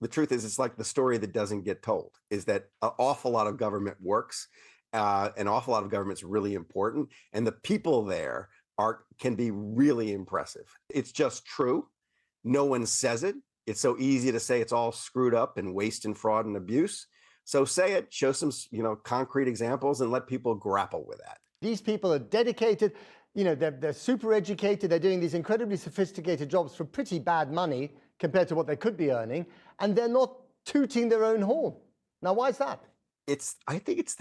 the truth is, it's like the story that doesn't get told, is that an awful lot of government works. An awful lot of government's really important. And the people there can be really impressive. It's just true. No one says it. It's so easy to say it's all screwed up and waste and fraud and abuse. So say it, show some, concrete examples and let people grapple with that. These people are dedicated, they're super educated, they're doing these incredibly sophisticated jobs for pretty bad money compared to what they could be earning, and they're not tooting their own horn. Now, why is that? I think it's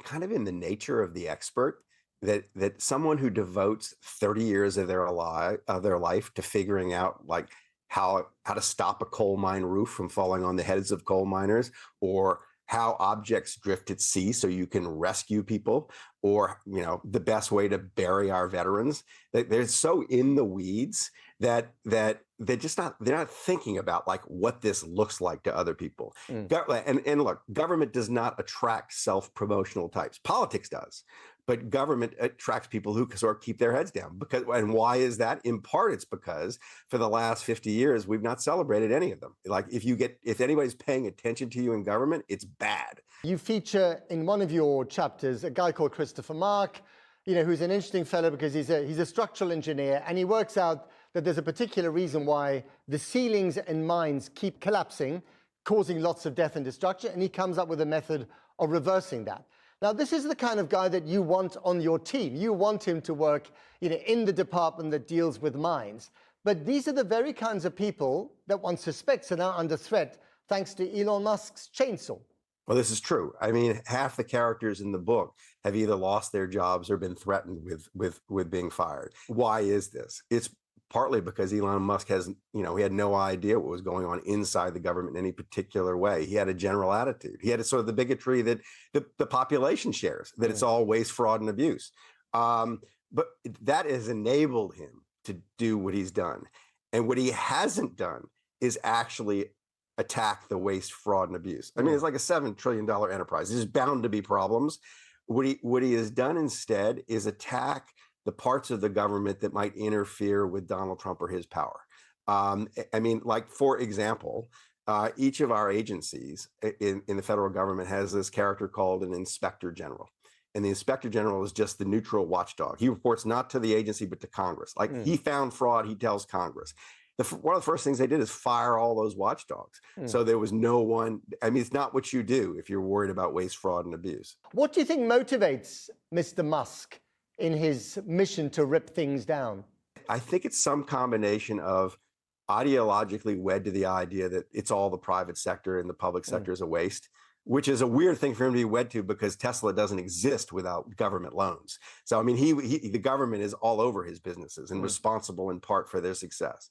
kind of in the nature of the expert that someone who devotes 30 years of their life to figuring out like how to stop a coal mine roof from falling on the heads of coal miners, or how objects drift at sea so you can rescue people, or the best way to bury our veterans. They're so in the weeds that they're not thinking about like what this looks like to other people. And look, government does not attract self-promotional types. Politics does, but government attracts people who sort of keep their heads down. And why is that? In part, it's because for the last 50 years, we've not celebrated any of them. Like if anybody's paying attention to you in government, it's bad. You feature in one of your chapters a guy called Christopher Mark, who's an interesting fellow because he's a structural engineer, and he works out that there's a particular reason why the ceilings in mines keep collapsing, causing lots of death and destruction, and he comes up with a method of reversing that. Now, this is the kind of guy that you want on your team. You want him to work, in the department that deals with mines. But these are the very kinds of people that one suspects are now under threat thanks to Elon Musk's chainsaw. Well, this is true. I mean, half the characters in the book have either lost their jobs or been threatened with being fired. Why is this? It's partly because Elon Musk he had no idea what was going on inside the government in any particular way. He had a general attitude. He had sort of the bigotry that the population shares, that it's all waste, fraud, and abuse. But that has enabled him to do what he's done. And what he hasn't done is actually attack the waste, fraud, and abuse. I mean, it's like a $7 trillion enterprise. There's bound to be problems. What he has done instead is attack the parts of the government that might interfere with Donald Trump or his power. I mean, like, for example, each of our agencies in the federal government has this character called an inspector general. And the inspector general is just the neutral watchdog. He reports not to the agency, but to Congress. Like, he found fraud, he tells Congress. One of the first things they did is fire all those watchdogs. So there was no one. I mean, it's not what you do if you're worried about waste, fraud, and abuse. What do you think motivates Mr. Musk in his mission to rip things down? I think it's some combination of ideologically wed to the idea that it's all the private sector and the public sector is a waste, which is a weird thing for him to be wed to because Tesla doesn't exist without government loans. So, I mean, the government is all over his businesses and responsible in part for their success.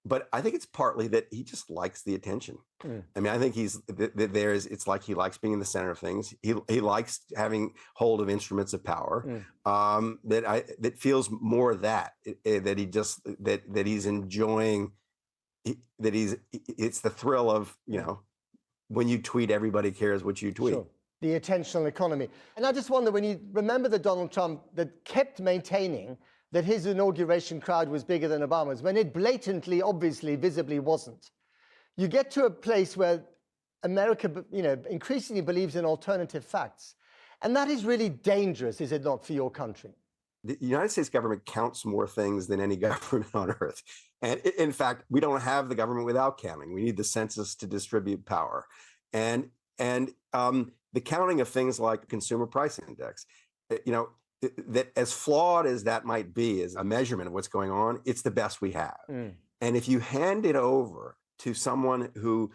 But I think it's partly that he just likes the attention. I mean, I think it's like he likes being in the center of things. He likes having hold of instruments of power. That feels more that he's enjoying. It's the thrill of, when you tweet, everybody cares what you tweet. Sure. The attentional economy. And I just wonder, when you remember the Donald Trump that kept maintaining that his inauguration crowd was bigger than Obama's, when it blatantly, obviously, visibly wasn't. You get to a place where America, increasingly believes in alternative facts. And that is really dangerous, is it not, for your country? The United States government counts more things than any government on earth. And in fact, we don't have the government without counting. We need the census to distribute power. And the counting of things like consumer price index, that as flawed as that might be as a measurement of what's going on, it's the best we have. And if you hand it over to someone who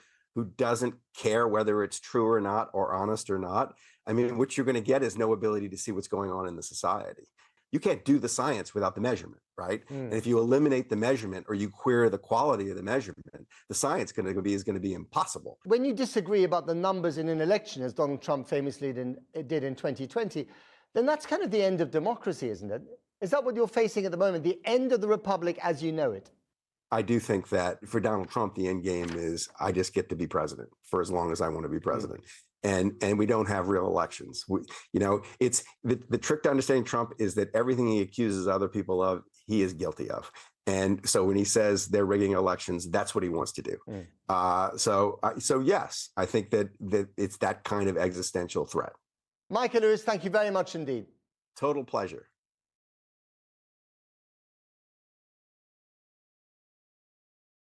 doesn't care whether it's true or not, or honest or not, I mean, what you're going to get is no ability to see what's going on in the society. You can't do the science without the measurement, right? And if you eliminate the measurement or you queer the quality of the measurement, the science is going to be impossible. When you disagree about the numbers in an election, as Donald Trump famously did in 2020, then that's kind of the end of democracy, isn't it? Is that what you're facing at the moment, the end of the republic as you know it? I do think that for Donald Trump, the end game is I just get to be president for as long as I want to be president. And we don't have real elections. It's the trick to understanding Trump is that everything he accuses other people of, he is guilty of. And so when he says they're rigging elections, that's what he wants to do. So yes, I think that it's that kind of existential threat. Michael Lewis, thank you very much indeed. Total pleasure.